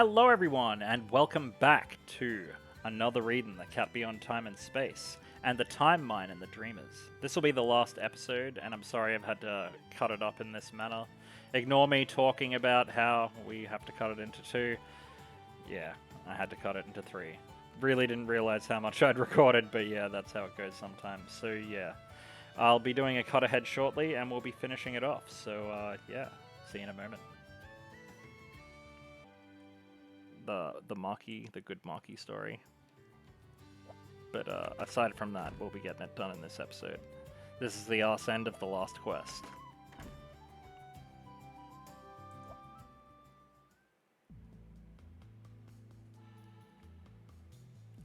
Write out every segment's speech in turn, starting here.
Hello, everyone, and welcome back to another read in the Cat Beyond Time and Space and the Time Mine and the Dreamers. This will be the last episode, and I'm sorry I've had to cut it up in this manner. Ignore me talking about how we have to cut it into two. Yeah, I had to cut it into three. Really didn't realize how much I'd recorded, but yeah, that's how it goes sometimes. So yeah, I'll be doing a cut ahead shortly, and we'll be finishing it off. So yeah, see you in a moment. The good Marky story. But aside from that, we'll be getting it done in this episode. This is the arse end of the last quest.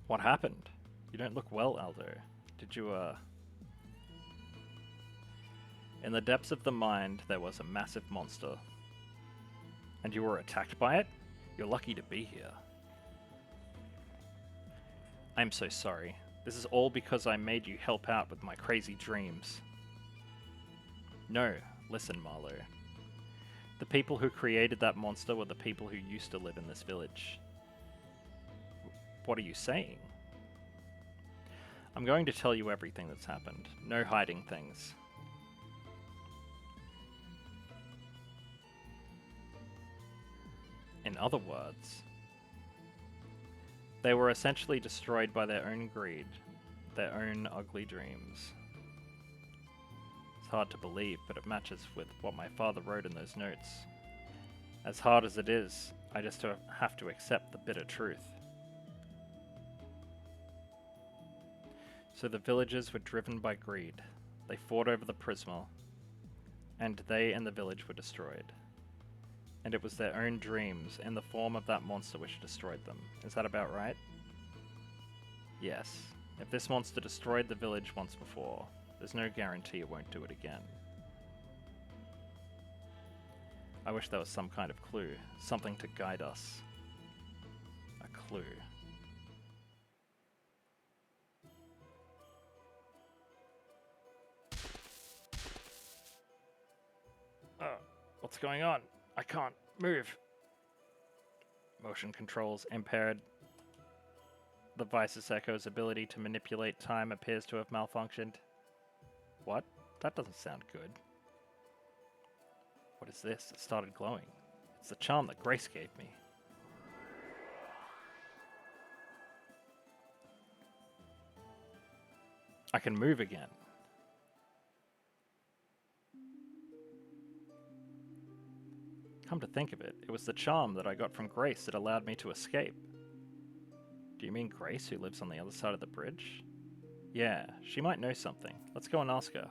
What happened? You don't look well, Aldo. Did you, In the depths of the mind, there was a massive monster. And you were attacked by it? You're lucky to be here. I'm so sorry. This is all because I made you help out with my crazy dreams. No, listen, Marlo. The people who created that monster were the people who used to live in this village. What are you saying? I'm going to tell you everything that's happened. No hiding things. In other words, they were essentially destroyed by their own greed, their own ugly dreams. It's hard to believe, but it matches with what my father wrote in those notes. As hard as it is, I just have to accept the bitter truth. So the villagers were driven by greed. They fought over the Prisma, and they and the village were destroyed. And it was their own dreams in the form of that monster which destroyed them. Is that about right? Yes. If this monster destroyed the village once before, there's no guarantee it won't do it again. I wish there was some kind of clue, something to guide us. A clue. Oh, what's going on? I can't move. Motion controls impaired. The Vice's Echo's ability to manipulate time appears to have malfunctioned. What? That doesn't sound good. What is this? It started glowing. It's the charm that Grace gave me. I can move again. Come to think of it, it was the charm that I got from Grace that allowed me to escape. Do you mean Grace, who lives on the other side of the bridge? Yeah, she might know something. Let's go and ask her.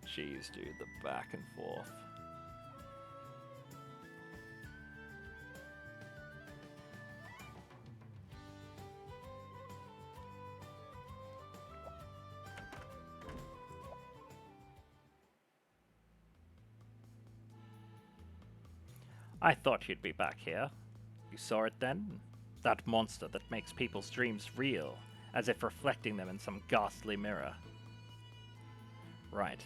Jeez, dude, the back and forth. I thought you'd be back here. You saw it then? That monster that makes people's dreams real, as if reflecting them in some ghastly mirror. Right.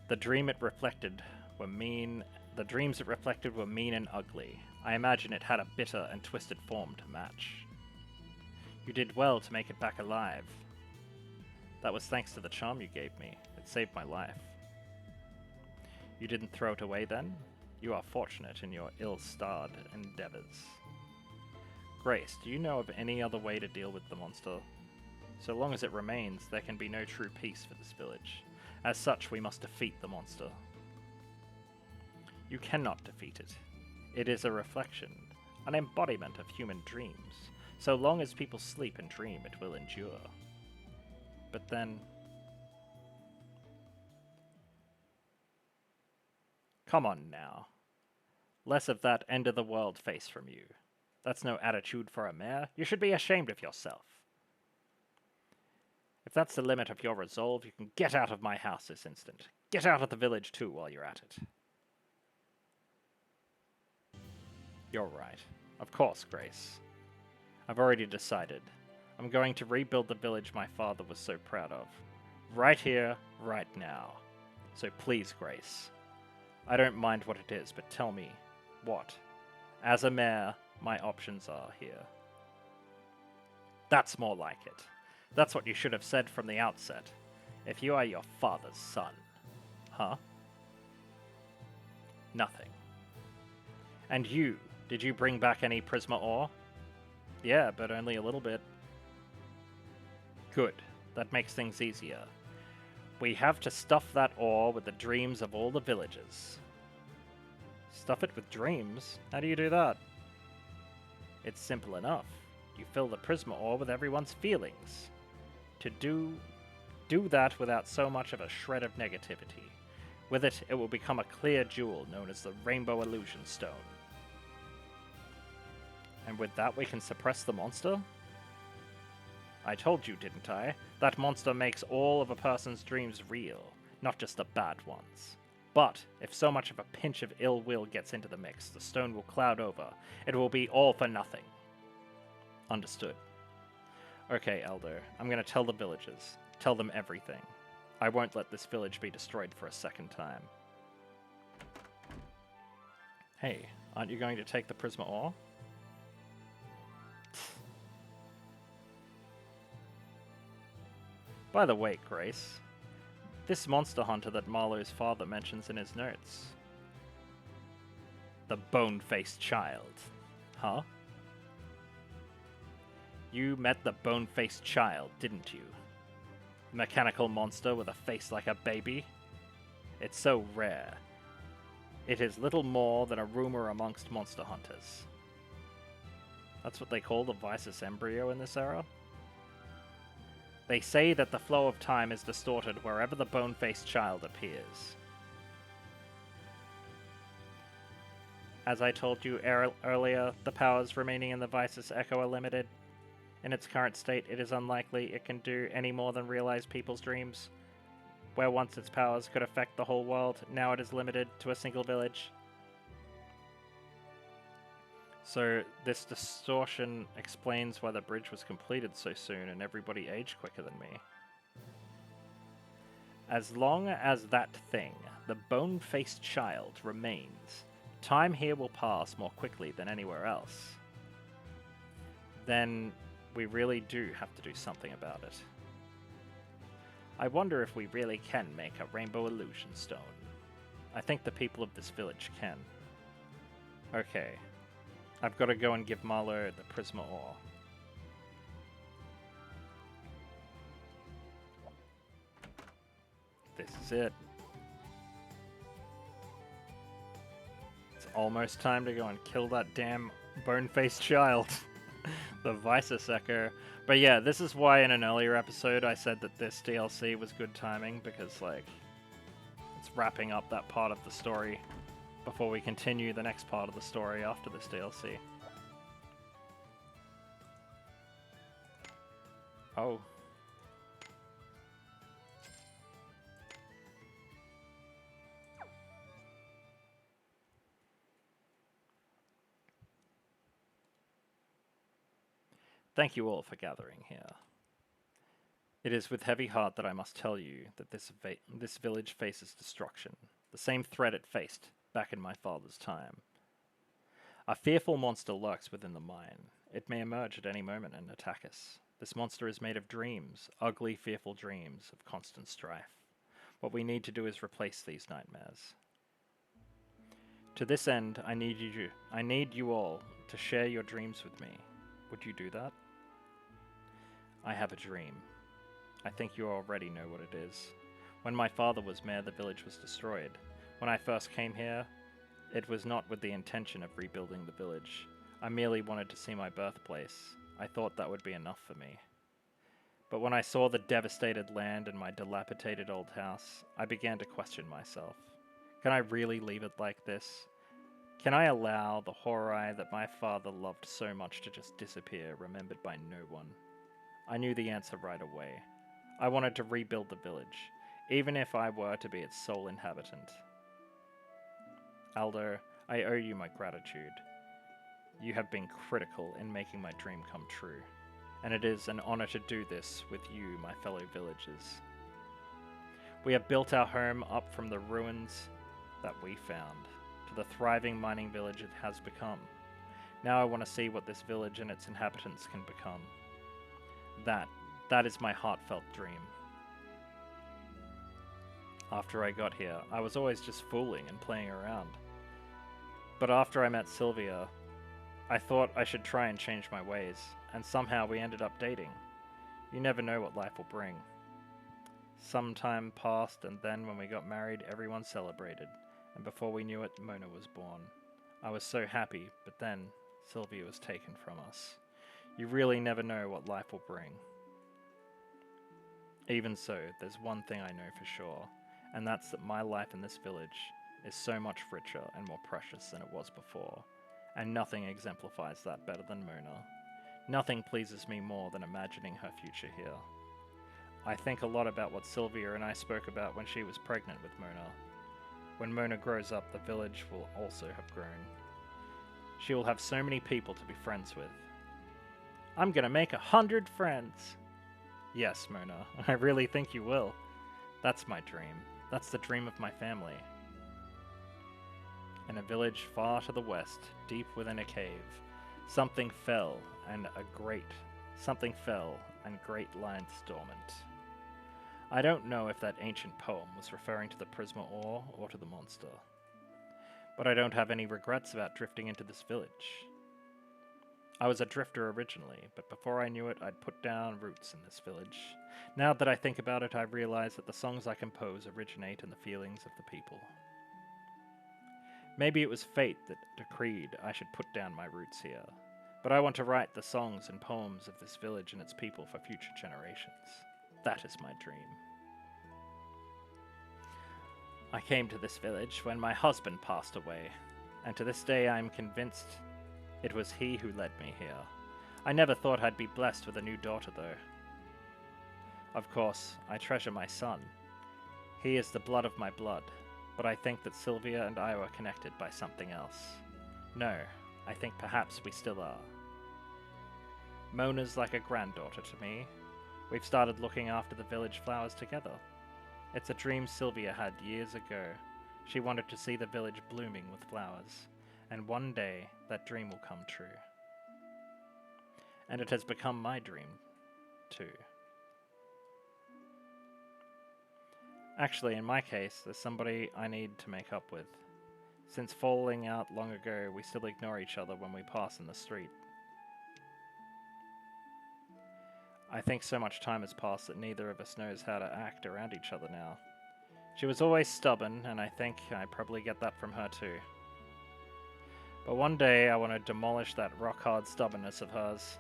The dreams it reflected were mean and ugly. I imagine it had a bitter and twisted form to match. You did well to make it back alive. That was thanks to the charm you gave me. It saved my life. You didn't throw it away then? You are fortunate in your ill-starred endeavors. Grace, do you know of any other way to deal with the monster? So long as it remains, there can be no true peace for this village. As such, we must defeat the monster. You cannot defeat it. It is a reflection, an embodiment of human dreams. So long as people sleep and dream, it will endure. But then... Come on now. Less of that end-of-the-world face from you. That's no attitude for a mayor. You should be ashamed of yourself. If that's the limit of your resolve, you can get out of my house this instant. Get out of the village too while you're at it. You're right. Of course, Grace. I've already decided. I'm going to rebuild the village my father was so proud of. Right here, right now. So please, Grace. I don't mind what it is, but tell me, what? As a mayor, my options are here. That's more like it. That's what you should have said from the outset. If you are your father's son. Huh? Nothing. And you, did you bring back any Prisma ore? Yeah, but only a little bit. Good. That makes things easier. We have to stuff that ore with the dreams of all the villagers. Stuff it with dreams? How do you do that? It's simple enough. You fill the Prisma ore with everyone's feelings. To do that without so much of a shred of negativity. With it, it will become a clear jewel known as the Rainbow Illusion Stone. And with that we can suppress the monster? I told you, didn't I? That monster makes all of a person's dreams real, not just the bad ones. But if so much of a pinch of ill will gets into the mix, the stone will cloud over. It will be all for nothing. Understood. Okay, Elder, I'm going to tell the villagers. Tell them everything. I won't let this village be destroyed for a second time. Hey, aren't you going to take the Prisma ore? By the way, Grace, this monster hunter that Marlowe's father mentions in his notes. The bone-faced child. Huh? You met the bone-faced child, didn't you? Mechanical monster with a face like a baby? It's so rare. It is little more than a rumor amongst monster hunters. That's what they call the Visus embryo in this era? They say that the flow of time is distorted wherever the bone-faced child appears. As I told you earlier, the powers remaining in the Visus Echo are limited. In its current state, it is unlikely it can do any more than realize people's dreams. Where once its powers could affect the whole world, now it is limited to a single village. So this distortion explains why the bridge was completed so soon and everybody aged quicker than me. As long as that thing, the bone-faced child, remains, time here will pass more quickly than anywhere else. Then we really do have to do something about it. I wonder if we really can make a Rainbow Illusion Stone. I think the people of this village can. Okay. I've got to go and give Marlowe the Prisma ore. This is it. It's almost time to go and kill that damn bone-faced child. The Visus Echo. But yeah, this is why in an earlier episode I said that this DLC was good timing, because like it's wrapping up that part of the story before we continue the next part of the story after this DLC. Oh. Thank you all for gathering here. It is with heavy heart that I must tell you that this village faces destruction, the same threat it faced back in my father's time. A fearful monster lurks within the mine. It may emerge at any moment and attack us. This monster is made of dreams, ugly, fearful dreams of constant strife. What we need to do is replace these nightmares. To this end, I need you all to share your dreams with me. Would you do that? I have a dream. I think you already know what it is. When my father was mayor, the village was destroyed. When I first came here, it was not with the intention of rebuilding the village. I merely wanted to see my birthplace. I thought that would be enough for me. But when I saw the devastated land and my dilapidated old house, I began to question myself. Can I really leave it like this? Can I allow the horror that my father loved so much to just disappear, remembered by no one? I knew the answer right away. I wanted to rebuild the village, even if I were to be its sole inhabitant. Aldo, I owe you my gratitude. You have been critical in making my dream come true, and it is an honor to do this with you, my fellow villagers. We have built our home up from the ruins that we found, to the thriving mining village it has become. Now I want to see what this village and its inhabitants can become. That is my heartfelt dream. After I got here, I was always just fooling and playing around. But after I met Sylvia, I thought I should try and change my ways, and somehow we ended up dating. You never know what life will bring. Some time passed, and then when we got married, everyone celebrated, and before we knew it, Mona was born. I was so happy, but then Sylvia was taken from us. You really never know what life will bring. Even so, there's one thing I know for sure, and that's that my life in this village is so much richer and more precious than it was before, and nothing exemplifies that better than Mona. Nothing pleases me more than imagining her future here. I think a lot about what Sylvia and I spoke about when she was pregnant with Mona. When Mona grows up, the village will also have grown. She will have so many people to be friends with. I'm gonna make 100 friends! Yes, Mona, I really think you will. That's my dream. That's the dream of my family. In a village far to the west, deep within a cave, something fell and great lies dormant. I don't know if that ancient poem was referring to the Prisma ore or to the monster. But I don't have any regrets about drifting into this village. I was a drifter originally, but before I knew it, I'd put down roots in this village. Now that I think about it, I realize that the songs I compose originate in the feelings of the people. Maybe it was fate that decreed I should put down my roots here, but I want to write the songs and poems of this village and its people for future generations. That is my dream. I came to this village when my husband passed away, and to this day I am convinced it was he who led me here. I never thought I'd be blessed with a new daughter, though. Of course, I treasure my son. He is the blood of my blood, but I think that Sylvia and I were connected by something else. No, I think perhaps we still are. Mona's like a granddaughter to me. We've started looking after the village flowers together. It's a dream Sylvia had years ago. She wanted to see the village blooming with flowers, and one day that dream will come true. And it has become my dream, too. Actually, in my case, there's somebody I need to make up with. Since falling out long ago, we still ignore each other when we pass in the street. I think so much time has passed that neither of us knows how to act around each other now. She was always stubborn, and I think I probably get that from her too. But one day I want to demolish that rock-hard stubbornness of hers.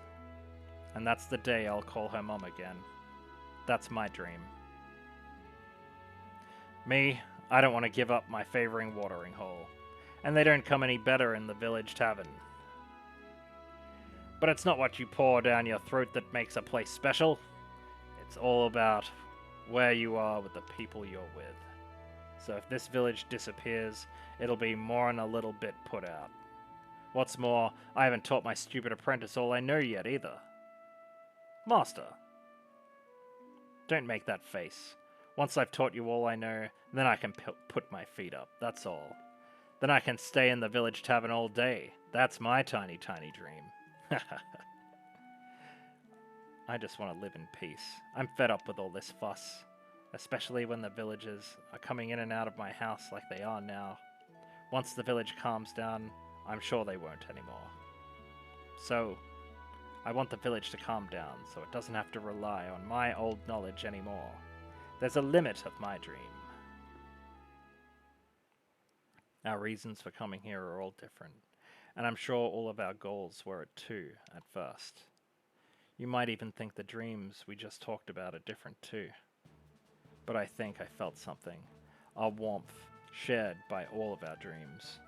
And that's the day I'll call her mom again. That's my dream. Me, I don't want to give up my favoring watering hole. And they don't come any better in the village tavern. But it's not what you pour down your throat that makes a place special. It's all about where you are with the people you're with. So if this village disappears, it'll be more than a little bit put out. What's more, I haven't taught my stupid apprentice all I know yet either. Master, don't make that face. Once I've taught you all I know, then I can put my feet up, that's all. Then I can stay in the village tavern all day. That's my tiny, tiny dream. I just want to live in peace. I'm fed up with all this fuss, especially when the villagers are coming in and out of my house like they are now. Once the village calms down, I'm sure they won't anymore. So, I want the village to calm down so it doesn't have to rely on my old knowledge anymore. There's a limit of my dream. Our reasons for coming here are all different, and I'm sure all of our goals were it too at first. You might even think the dreams we just talked about are different too. But I think I felt something, a warmth shared by all of our dreams.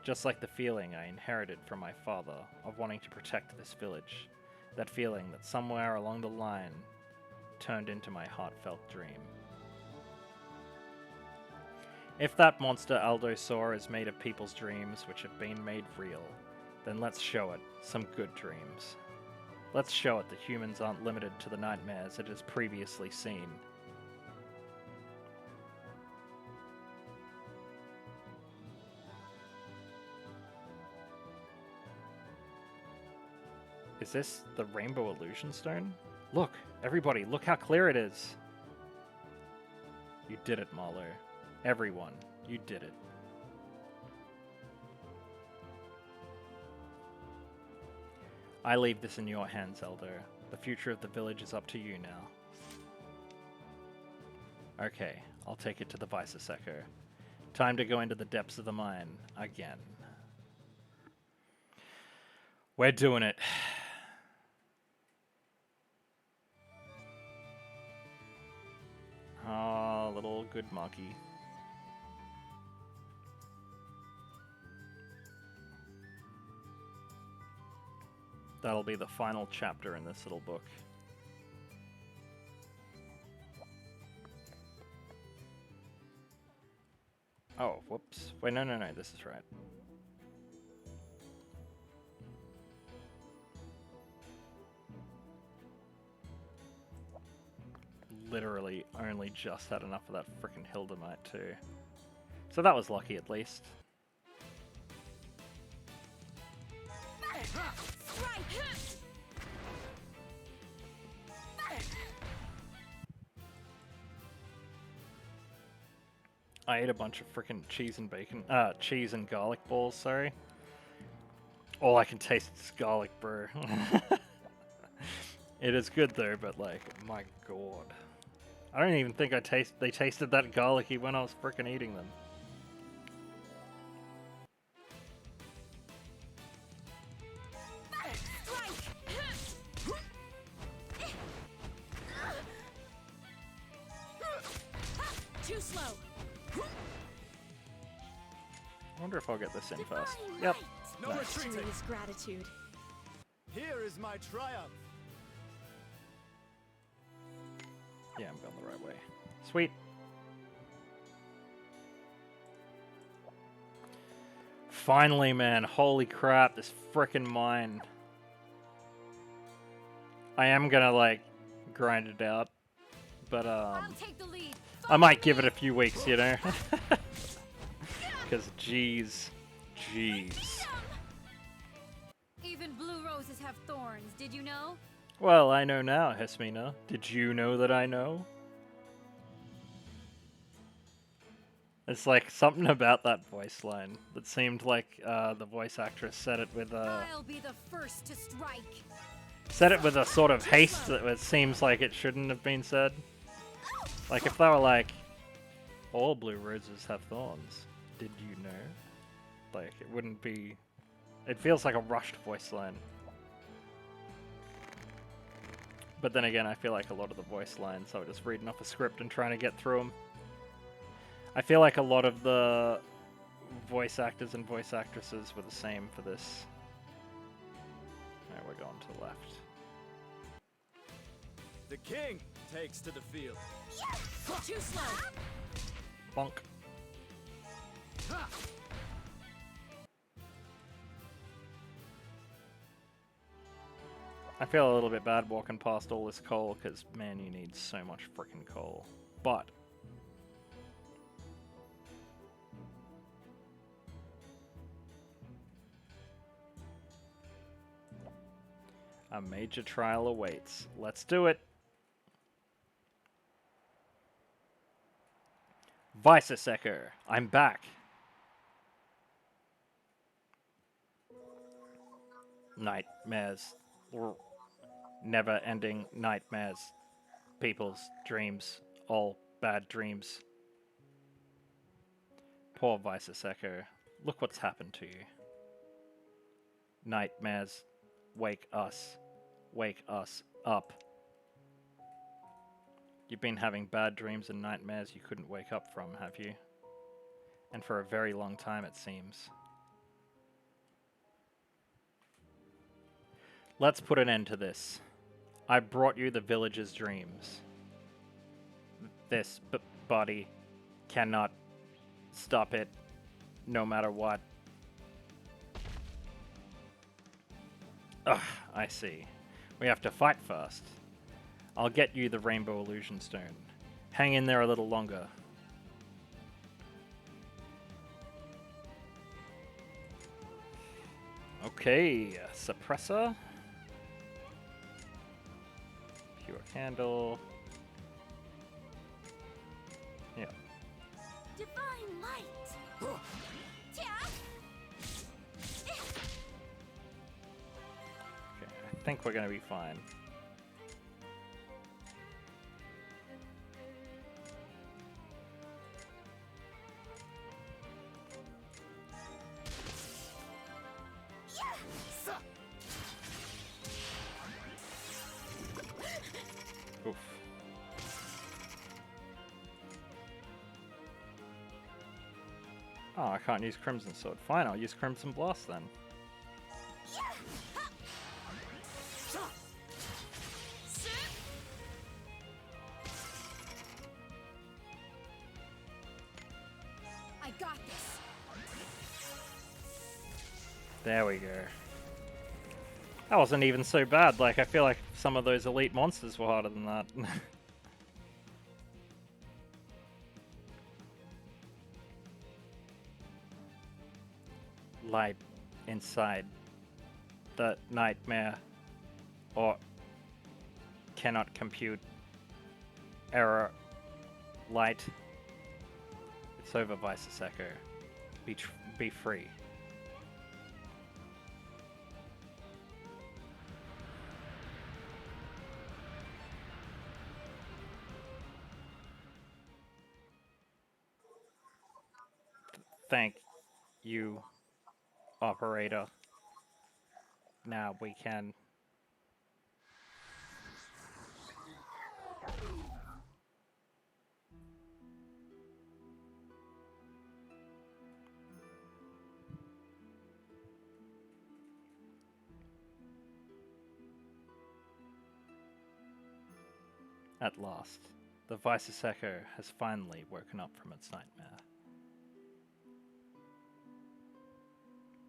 Just like the feeling I inherited from my father of wanting to protect this village. That feeling that somewhere along the line turned into my heartfelt dream. If that monster Aldo saw is made of people's dreams which have been made real, Then let's show it some good dreams. Let's show it that humans aren't limited to the nightmares it has previously seen. Is this the Rainbow Illusion Stone? Look, everybody, look how clear it is. You did it, Marlo. Everyone, you did it. I leave this in your hands, Elder. The future of the village is up to you now. Okay, I'll take it to the Vice-Secker. Time to go into the depths of the mine again. We're doing it. Ah, little good monkey. That'll be the final chapter in this little book. Oh, whoops. Wait, no, this is right. Literally only just had enough of that frickin' Hildamite too. So that was lucky at least. I ate a bunch of frickin' cheese and garlic balls, sorry. All I can taste is garlic, bro. It is good though, but like, my god. I don't even think they tasted that garlicky when I was frickin' eating them. Too slow. I wonder if I'll get this in first. Yep. No retreating. Gratitude. Here is my triumph. Yeah, I'm going the right way. Sweet. Finally, man. Holy crap, this frickin' mine. I am gonna, like, grind it out. But, I'll take the lead. I might give it a few weeks, you know? Because, jeez. Even blue roses have thorns, did you know? Well, I know now, Hesmina. Did you know that I know? It's like something about that voice line that seemed like the voice actress said it with a... I'll be the first to strike. Said it with a sort of haste that it seems like it shouldn't have been said. Like if they were like, all blue roses have thorns. Did you know? Like, it wouldn't be... It feels like a rushed voice line. But then again, I feel like a lot of the voice lines, I was just reading off a script and trying to get through them. I feel like a lot of the voice actors and voice actresses were the same for this. Alright, we're going to the left. The king takes to the field. Too slow. Bonk. I feel a little bit bad walking past all this coal, because, man, you need so much frickin' coal. But... a major trial awaits. Let's do it! Vice-Secker, I'm back! Nightmares. Never-ending nightmares. People's dreams. All bad dreams. Poor Vice-Secker. Look what's happened to you. Nightmares. Wake us. Wake us up. You've been having bad dreams and nightmares you couldn't wake up from, have you? And for a very long time, it seems. Let's put an end to this. I brought you the village's dreams. This body cannot stop it, no matter what. Ugh, I see. We have to fight first. I'll get you the Rainbow Illusion Stone. Hang in there a little longer. Okay, suppressor. Pure candle. Yeah. Divine light. Okay, I think we're gonna be fine. Oof. Oh, I can't use Crimson Sword. Fine, I'll use Crimson Blast then. I got this. There we go. That wasn't even so bad. Like, I feel like some of those elite monsters were harder than that. Light inside the nightmare, or cannot compute error. Light. It's over, Vice Echo. Be free. Thank you, operator. Now we can. At last, the Vice Echo has finally woken up from its nightmare.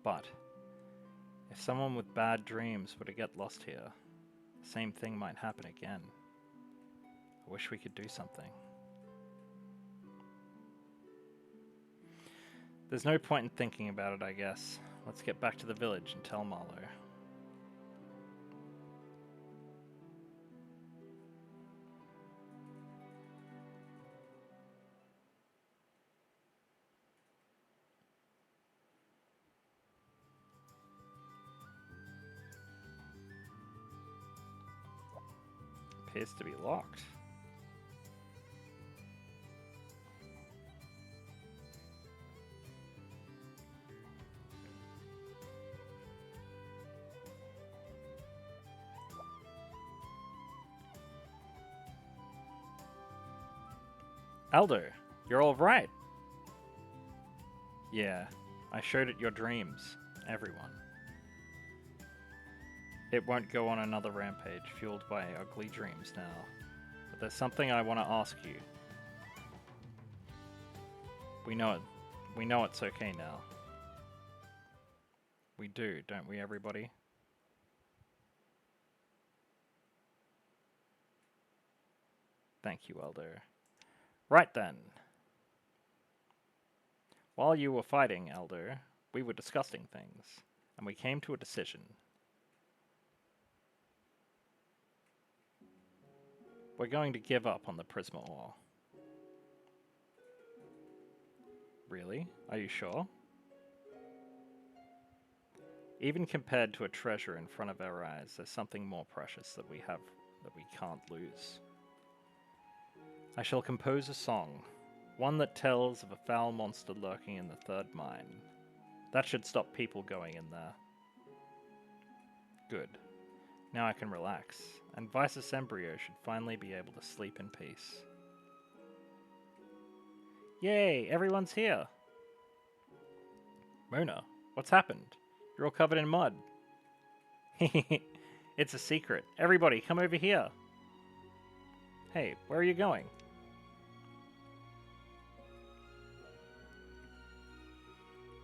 But if someone with bad dreams were to get lost here, the same thing might happen again. I wish we could do something. There's no point in thinking about it, I guess. Let's get back to the village and tell Marlowe. Appears to be locked. Elder, you're all right. Yeah, I showed it your dreams, everyone. It won't go on another rampage fueled by ugly dreams now. But there's something I want to ask you. We know it. We know it's okay now. We do, don't we, everybody? Thank you, Elder. Right then. While you were fighting, Elder, we were discussing things, and we came to a decision. We're going to give up on the Prisma Ore. Really? Are you sure? Even compared to a treasure in front of our eyes, there's something more precious that we have that we can't lose. I shall compose a song, one that tells of a foul monster lurking in the third mine. That should stop people going in there. Good. Now I can relax, and Vice's embryo should finally be able to sleep in peace. Yay, everyone's here! Mona, what's happened? You're all covered in mud. It's a secret. Everybody, come over here. Hey, where are you going?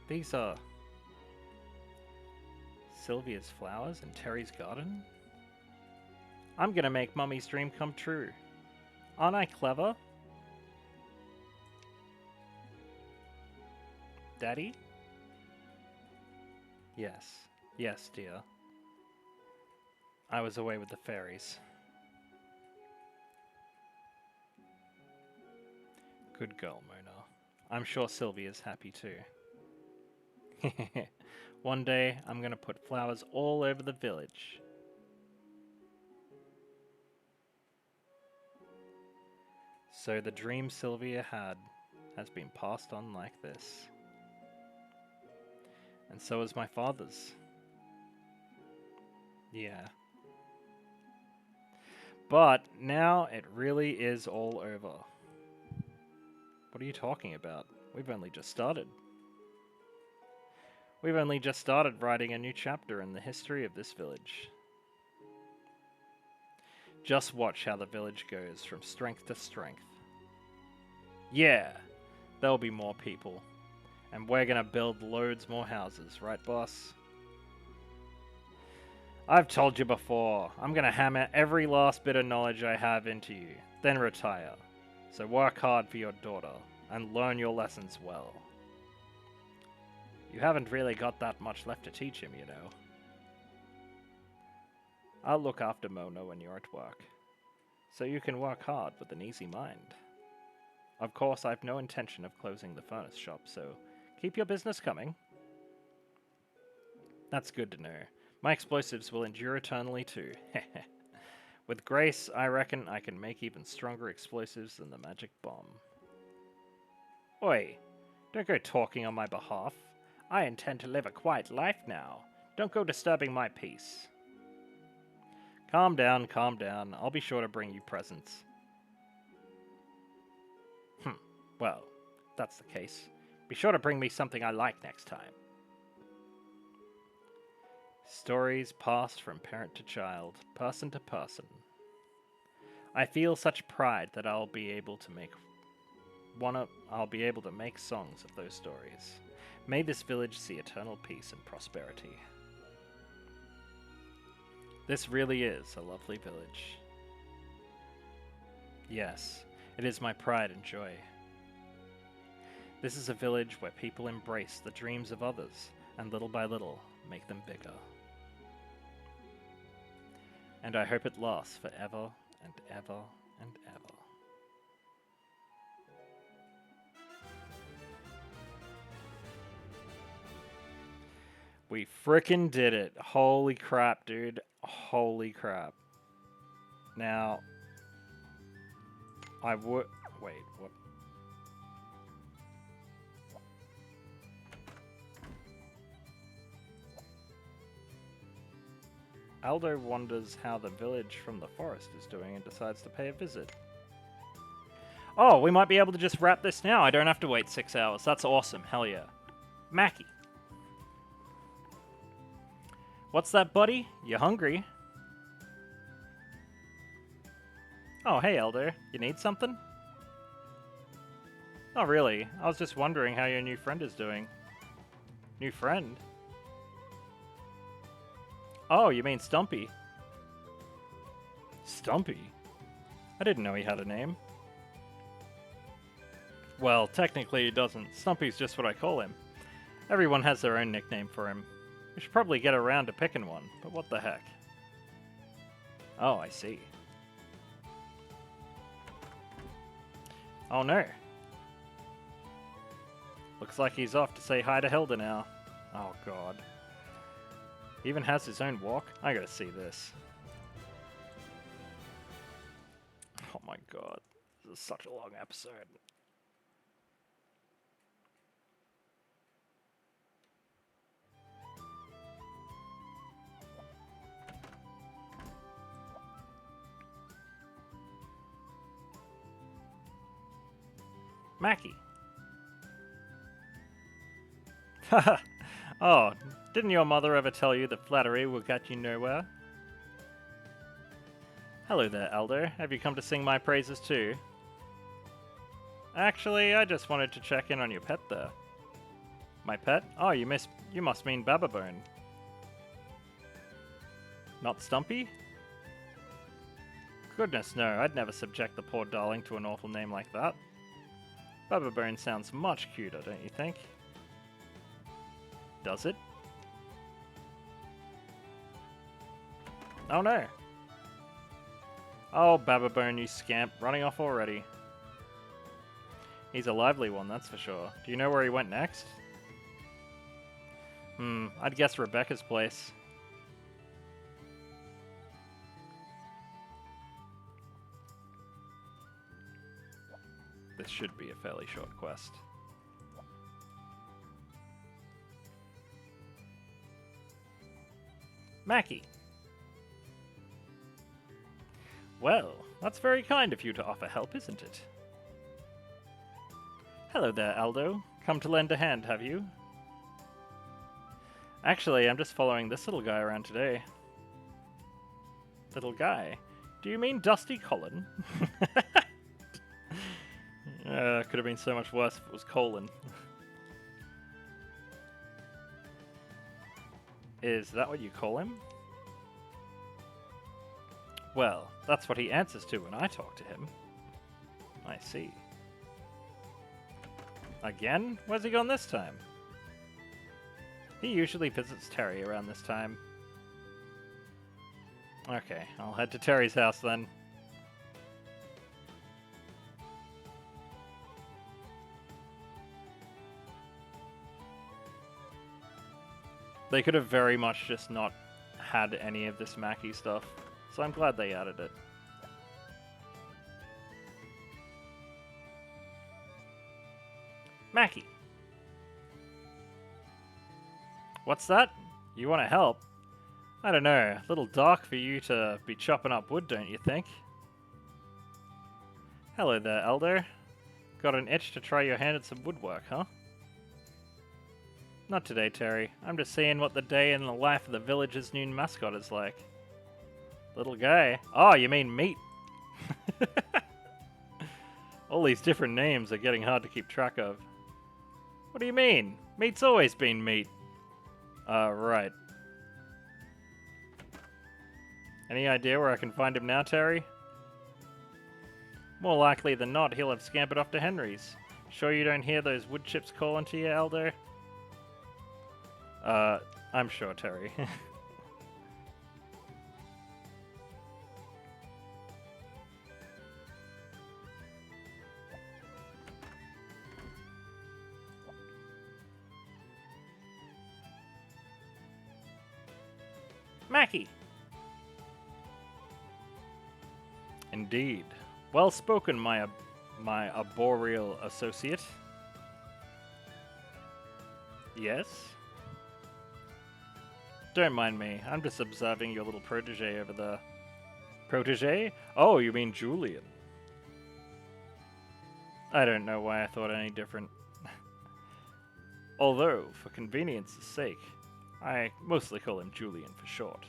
These are Sylvia's flowers in Terry's garden? I'm gonna make Mummy's dream come true. Aren't I clever? Daddy? Yes. Yes, dear. I was away with the fairies. Good girl, Mona. I'm sure Sylvia's happy too. One day, I'm gonna put flowers all over the village. So the dream Sylvia had has been passed on like this. And so is my father's. Yeah. But now it really is all over. What are you talking about? We've only just started. We've only just started writing a new chapter in the history of this village. Just watch how the village goes from strength to strength. Yeah, there'll be more people. And we're gonna build loads more houses, right, boss? I've told you before, I'm gonna hammer every last bit of knowledge I have into you, then retire. So work hard for your daughter, and learn your lessons well. You haven't really got that much left to teach him, you know. I'll look after Mona when you're at work, so you can work hard with an easy mind. Of course, I've no intention of closing the furnace shop, so keep your business coming. That's good to know. My explosives will endure eternally too. With grace, I reckon I can make even stronger explosives than the magic bomb. Oi, don't go talking on my behalf. I intend to live a quiet life now. Don't go disturbing my peace. Calm down, calm down. I'll be sure to bring you presents. Well, if that's the case, be sure to bring me something I like next time. Stories passed from parent to child, person to person. I feel such pride that I'll be able to make songs of those stories. May this village see eternal peace and prosperity. This really is a lovely village. Yes, it is my pride and joy. This is a village where people embrace the dreams of others and little by little make them bigger. And I hope it lasts forever and ever and ever. We frickin' did it. Holy crap, dude. Holy crap. Now, I would... Wait, what? Aldo wonders how the village from the forest is doing and decides to pay a visit. Oh, we might be able to just wrap this now. I don't have to wait 6 hours. That's awesome. Hell yeah. Mackie. What's that, buddy? You hungry? Oh, hey, Elder. You need something? Oh, really? I was just wondering how your new friend is doing. New friend? Oh, you mean Stumpy? Stumpy? I didn't know he had a name. Well, technically he doesn't. Stumpy's just what I call him. Everyone has their own nickname for him. We should probably get around to picking one, but what the heck? Oh, I see. Oh no. Looks like he's off to say hi to Hilda now. Oh god. He even has his own walk? I gotta see this. Oh my god. This is such a long episode. Mackie. Haha. Oh, didn't your mother ever tell you that flattery will get you nowhere? Hello there, Elder. Have you come to sing my praises too? Actually, I just wanted to check in on your pet there. My pet? Oh, you must mean Bababone. Not Stumpy? Goodness no, I'd never subject the poor darling to an awful name like that. Bubba Bone sounds much cuter, don't you think? Does it? Oh no! Oh, Bababone, you scamp, running off already. He's a lively one, that's for sure. Do you know where he went next? I'd guess Rebecca's place. This should be a fairly short quest. Mackie. Well, that's very kind of you to offer help, isn't it? Hello there, Aldo. Come to lend a hand, have you? Actually, I'm just following this little guy around today. Little guy? Do you mean Dusty Colin? Could have been so much worse if it was Colin. Is that what you call him? Well, that's what he answers to when I talk to him. I see. Again? Where's he gone this time? He usually visits Terry around this time. Okay, I'll head to Terry's house then. They could have very much just not had any of this Mackie stuff, so I'm glad they added it. Mackie! What's that? You want to help? I don't know, a little dark for you to be chopping up wood, don't you think? Hello there, Elder. Got an itch to try your hand at some woodwork, huh? Not today, Terry. I'm just seeing what the day in the life of the village's new mascot is like. Little guy. Oh, you mean Meat. All these different names are getting hard to keep track of. What do you mean? Meat's always been Meat. Right. Any idea where I can find him now, Terry? More likely than not, he'll have scampered off to Henry's. Sure you don't hear those wood chips calling to you, Elder? I'm sure, Terry. Mackie! Indeed. Well spoken, my arboreal associate. Yes? Don't mind me. I'm just observing your little protege over there. Protege? Oh, you mean Julian. I don't know why I thought any different. Although, for convenience's sake, I mostly call him Julian for short.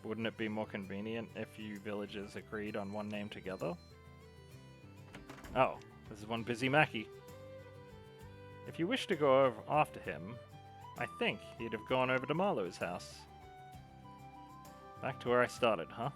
Wouldn't it be more convenient if you villagers agreed on one name together? Oh, this is one busy Mackie. If you wish to go over after him, I think he'd have gone over to Marlowe's house. Back to where I started, huh?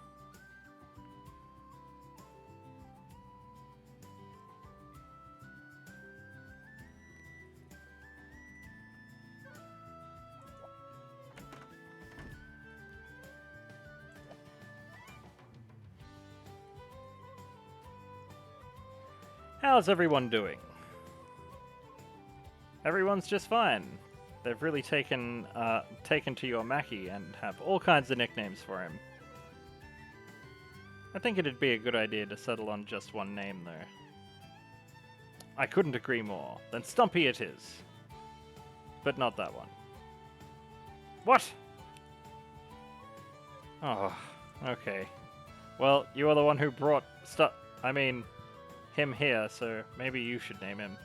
How's everyone doing? Everyone's just fine. They've really taken to your Mackie and have all kinds of nicknames for him. I think it'd be a good idea to settle on just one name, though. I couldn't agree more. Then Stumpy it is. But not that one. What? Oh, okay. Well, you are the one who brought him here, so maybe you should name him.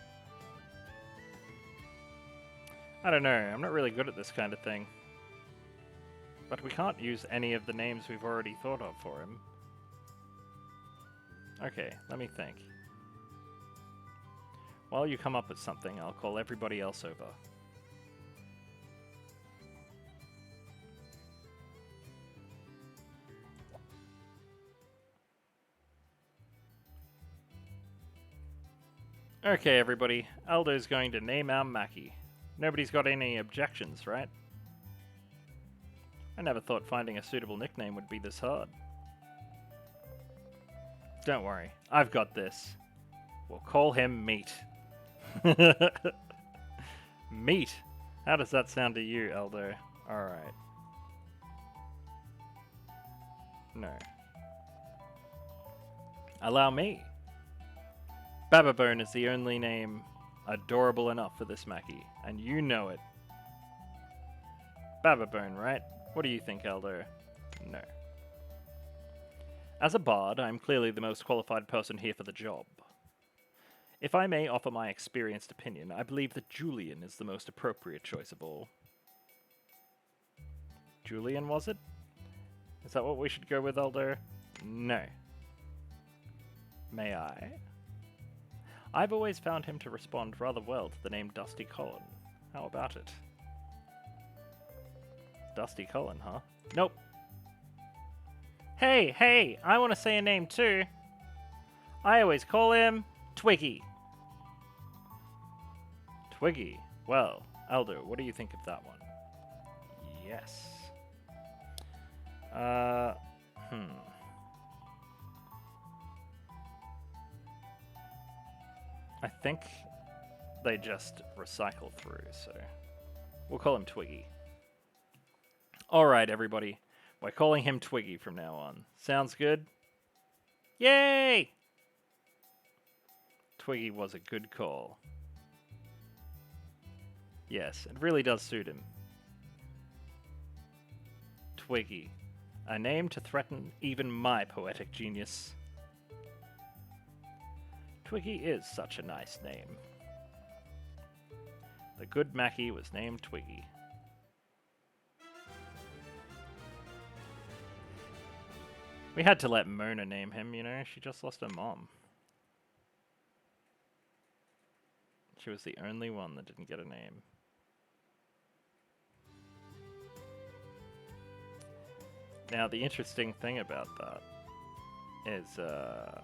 I don't know, I'm not really good at this kind of thing. But we can't use any of the names we've already thought of for him. Okay, let me think. While you come up with something, I'll call everybody else over. Okay, everybody. Aldo's going to name our Mackie. Nobody's got any objections, right? I never thought finding a suitable nickname would be this hard. Don't worry, I've got this. We'll call him Meat. Meat? How does that sound to you, Aldo? Alright. No. Allow me. Bababone is the only name adorable enough for this Mackie, and you know it. Bababone, right? What do you think, Aldo? No. As a bard, I'm clearly the most qualified person here for the job. If I may offer my experienced opinion, I believe that Julian is the most appropriate choice of all. Julian, was it? Is that what we should go with, Aldo? No. May I? I've always found him to respond rather well to the name Dusty Colin. How about it? Dusty Colin, huh? Nope. Hey, I want to say a name too. I always call him Twiggy. Twiggy. Well, Aldo, what do you think of that one? Yes. I think they just recycle through, so we'll call him Twiggy. Alright, everybody. We're calling him Twiggy from now on. Sounds good? Yay! Twiggy was a good call. Yes, it really does suit him. Twiggy. A name to threaten even my poetic genius. Twiggy is such a nice name. The good Mackie was named Twiggy. We had to let Mona name him, you know, she just lost her mom. She was the only one that didn't get a name. Now, the interesting thing about that is, oh.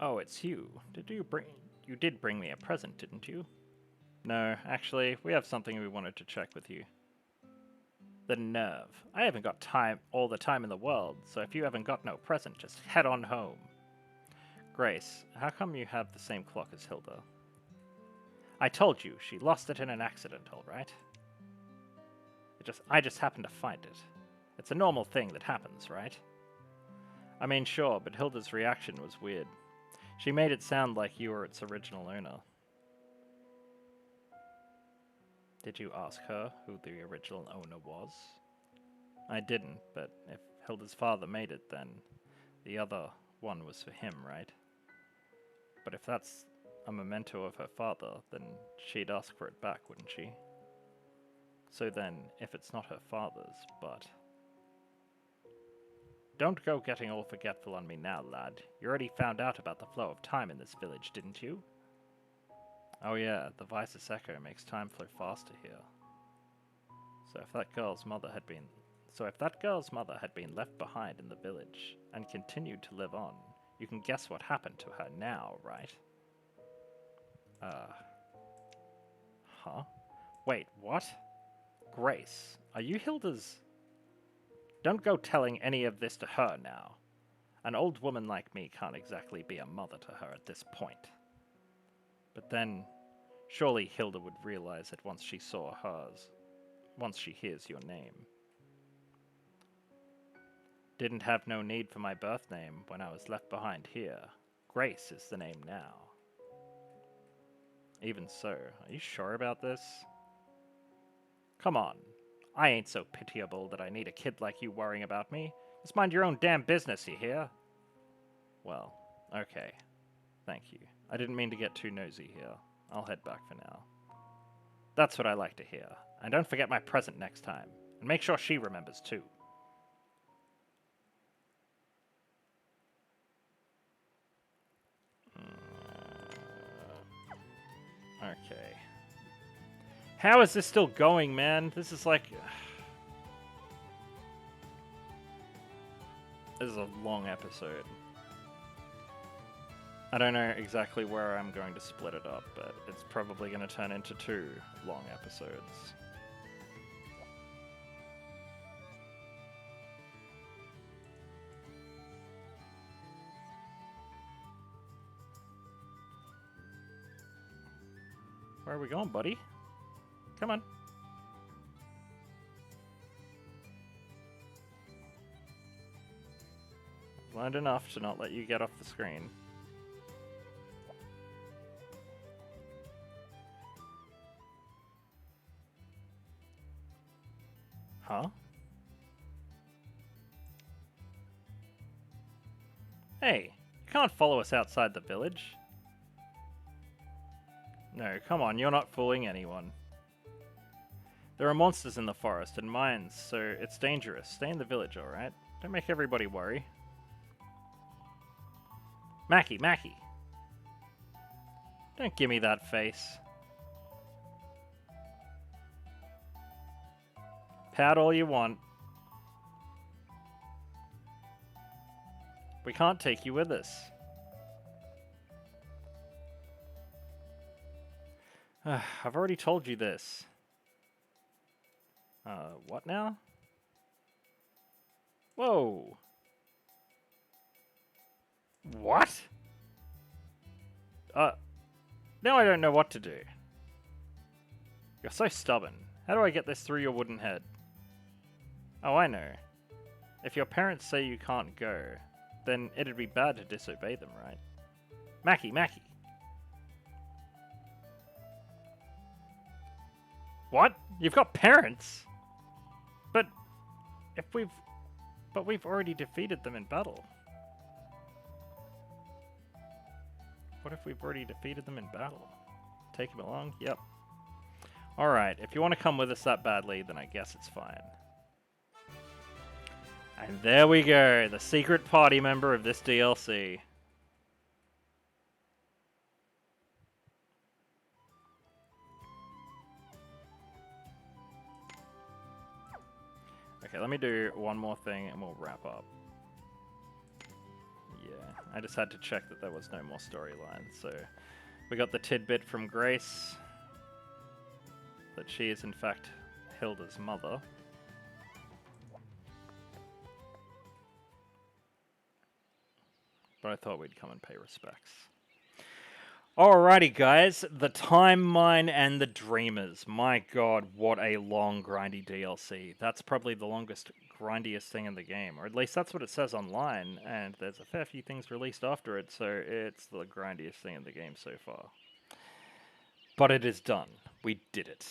Oh, it's you. You did bring me a present, didn't you? No, actually, we have something we wanted to check with you. The nerve. I haven't got all the time in the world, so if you haven't got no present, just head on home. Grace, how come you have the same clock as Hilda? I told you, she lost it in an accident, alright? I just happened to find it. It's a normal thing that happens, right? I mean, sure, but Hilda's reaction was weird. She made it sound like you were its original owner. Did you ask her who the original owner was? I didn't, but if Hilda's father made it, then the other one was for him, right? But if that's a memento of her father, then she'd ask for it back, wouldn't she? So then, if it's not her father's, but... Don't go getting all forgetful on me now, lad. You already found out about the flow of time in this village, didn't you? Oh yeah, the Vices Echo makes time flow faster here. So if that girl's mother had been left behind in the village and continued to live on, you can guess what happened to her now, right? Huh? Wait, what? Grace, are you Hilda's... Don't go telling any of this to her now. An old woman like me can't exactly be a mother to her at this point. But then, surely Hilda would realize it once she hears your name. Didn't have no need for my birth name when I was left behind here. Grace is the name now. Even so, are you sure about this? Come on, I ain't so pitiable that I need a kid like you worrying about me. Just mind your own damn business, you hear? Well, okay. Thank you. I didn't mean to get too nosy here. I'll head back for now. That's what I like to hear. And don't forget my present next time. And make sure she remembers too. Okay. How is this still going, man? This is like... This is a long episode. I don't know exactly where I'm going to split it up, but it's probably going to turn into 2 long episodes. Where are we going, buddy? Come on. Learned enough to not let you get off the screen. Huh? Hey, you can't follow us outside the village. No, come on, you're not fooling anyone. There are monsters in the forest and mines, so it's dangerous. Stay in the village, alright? Don't make everybody worry. Mackie! Don't give me that face. Pout all you want. We can't take you with us. I've already told you this. What now? Whoa. What? Now I don't know what to do. You're so stubborn. How do I get this through your wooden head? Oh, I know. If your parents say you can't go, then it'd be bad to disobey them, right? Mackie! What? You've got parents? But we've already defeated them in battle. What if we've already defeated them in battle? Take them along? Yep. Alright, if you want to come with us that badly, then I guess it's fine. And there we go, the secret party member of this DLC. Okay, let me do one more thing and we'll wrap up. Yeah, I just had to check that there was no more storylines. So we got the tidbit from Grace that she is in fact Hilda's mother. But I thought we'd come and pay respects. Alrighty, guys. The Time Mine and the Dreamers. My god, what a long, grindy DLC. That's probably the longest, grindiest thing in the game. Or at least that's what it says online. And there's a fair few things released after it, so it's the grindiest thing in the game so far. But it is done. We did it.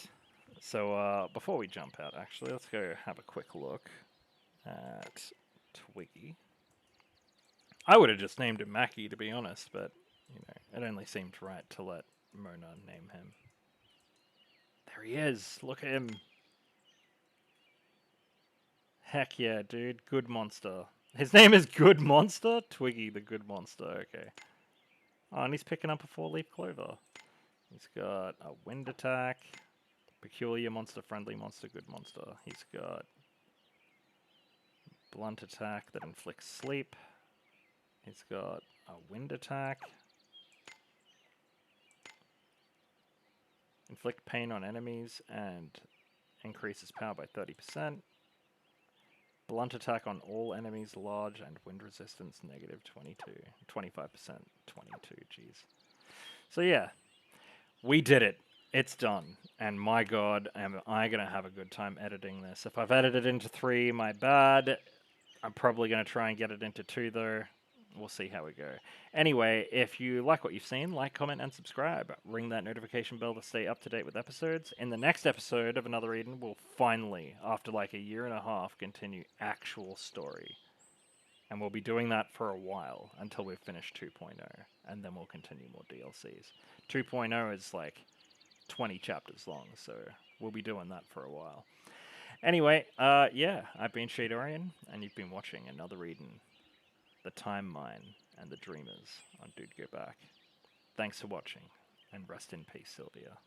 So, before we jump out, actually, let's go have a quick look at Twiggy. I would have just named him Mackie, to be honest, but, you know, it only seemed right to let Mona name him. There he is! Look at him! Heck yeah, dude. Good monster. His name is Good Monster? Twiggy the Good Monster, okay. Oh, and he's picking up a 4-leaf clover. He's got a wind attack, peculiar monster, friendly monster, good monster. He's got blunt attack that inflicts sleep. He's got a wind attack. Inflict pain on enemies and increases power by 30%. Blunt attack on all enemies large and wind resistance negative 22. 25%. 22, jeez. So yeah, we did it. It's done. And my god, am I going to have a good time editing this. If I've edited into 3, my bad. I'm probably going to try and get it into 2 though. we'll see how we go. Anyway, if you like what you've seen, like, comment, and subscribe. Ring that notification bell to stay up to date with episodes. In the next episode of Another Eden, we'll finally, after like a year and a half, continue actual story. And we'll be doing that for a while until we've finished 2.0, and then we'll continue more DLCs. 2.0 is like 20 chapters long, so we'll be doing that for a while. Anyway, yeah, I've been Shadorian, and you've been watching Another Eden, The Time Mine, and The Dreamers on DudeGoBack. Thanks for watching, and rest in peace, Sylvia.